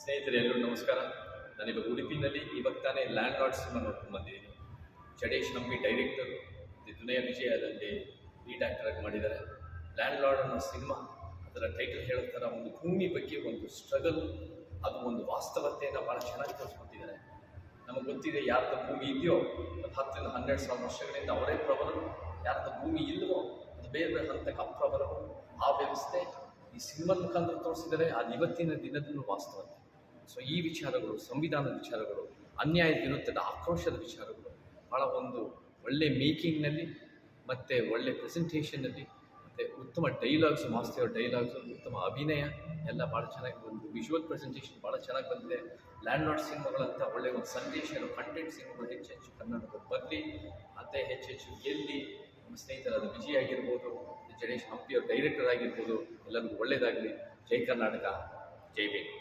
ಸ್ನೇಹಿತರೆ ಎಲ್ಲರೂ ನಮಸ್ಕಾರ. ನಾನಿವಾಗ ಉಡುಪಿನಲ್ಲಿ ಇವಾಗ ತಾನೇ ಲ್ಯಾಂಡ್ ಲಾರ್ಡ್ ಸಿನಿಮಾ ನೋಡ್ಕೊಂಡು ಬಂದಿದ್ದೀನಿ. ಜಡೇಶ್ ನಮಗೆ ಡೈರೆಕ್ಟರು, ದುನಿಯಾ ವಿಜಯ್ ಅದರಲ್ಲಿ ಲೀಡ್ ಆ್ಯಕ್ಟರ್ ಆಗಿ ಮಾಡಿದ್ದಾರೆ. ಲ್ಯಾಂಡ್ ಲಾರ್ಡ್ ಅನ್ನೋ ಸಿನಿಮಾ ಅದರ ಟೈಟಲ್ ಹೇಳೋ ಥರ ಒಂದು ಭೂಮಿ ಬಗ್ಗೆ ಒಂದು ಸ್ಟ್ರಗಲ್, ಅದು ಒಂದು ವಾಸ್ತವತೆಯನ್ನು ಭಾಳ ಚೆನ್ನಾಗಿ ತೋರಿಸ್ಕೊಟ್ಟಿದ್ದಾರೆ. ನಮಗೆ ಗೊತ್ತಿದೆ ಯಾರ್ದು ಭೂಮಿ ಇದೆಯೋ ಅದು 10,000-12,000 ವರ್ಷಗಳಿಂದ ಅವರೇ ಪ್ರಬಲರು, ಯಾರ್ದು ಭೂಮಿ ಇಲ್ಲವೋ ಅದು ಬೇರೆ ಬೇರೆ ಹಂತಕ್ಕೆ ಅಪ್ರಬಲರು. ಆ ವ್ಯವಸ್ಥೆ ಈ ಸಿನಿಮಾದ ಮುಖಾಂತರ ತೋರಿಸಿದರೆ ಅದು ಇವತ್ತಿನ ದಿನದಲ್ಲೂ ವಾಸ್ತವತೆ. ಸೊ ಈ ವಿಚಾರಗಳು, ಸಂವಿಧಾನದ ವಿಚಾರಗಳು, ಅನ್ಯಾಯದ ವಿರುದ್ಧದ ಆಕ್ರೋಶದ ವಿಚಾರಗಳು ಭಾಳ ಒಂದು ಒಳ್ಳೆ ಮೇಕಿಂಗ್ನಲ್ಲಿ ಮತ್ತು ಒಳ್ಳೆ ಪ್ರೆಸೆಂಟೇಷನ್ನಲ್ಲಿ ಮತ್ತು ಉತ್ತಮ ಡೈಲಾಗ್ಸು, ಮಾಸ್ತಿಯವ್ರ ಡೈಲಾಗ್ಸು, ಉತ್ತಮ ಅಭಿನಯ ಎಲ್ಲ ಭಾಳ ಚೆನ್ನಾಗಿ ಬಂದು ವಿಜುವಲ್ ಪ್ರೆಸೆಂಟೇಷನ್ ಭಾಳ ಚೆನ್ನಾಗಿ ಬಂದಿದೆ. ಲ್ಯಾಂಡ್ ಲಾರ್ಡ್ ಸಿನಿಮಾಗಳಂತ ಒಳ್ಳೆಯ ಒಂದು ಸಂದೇಶ ಕಂಟೆಂಟ್ ಸಿನಿಮಾಗಳು ಹೆಚ್ಚೆಚ್ಚು ಕನ್ನಡಕ್ಕೆ ಬರಲಿ, ಮತ್ತು ಹೆಚ್ಚೆಚ್ಚು ಗೆಲ್ಲಿ. ನಮ್ಮ ಸ್ನೇಹಿತರಾದ ವಿಜಯ್ ಆಗಿರ್ಬೋದು, ಜಡೇಶ್ ಹಂಪಿಯವ್ರ ಡೈರೆಕ್ಟರ್ ಆಗಿರ್ಬೋದು, ಎಲ್ಲರಿಗೂ ಒಳ್ಳೆಯದಾಗಲಿ. ಜೈ ಕರ್ನಾಟಕ, ಜೈ ಬೇಂದ್ರೆ.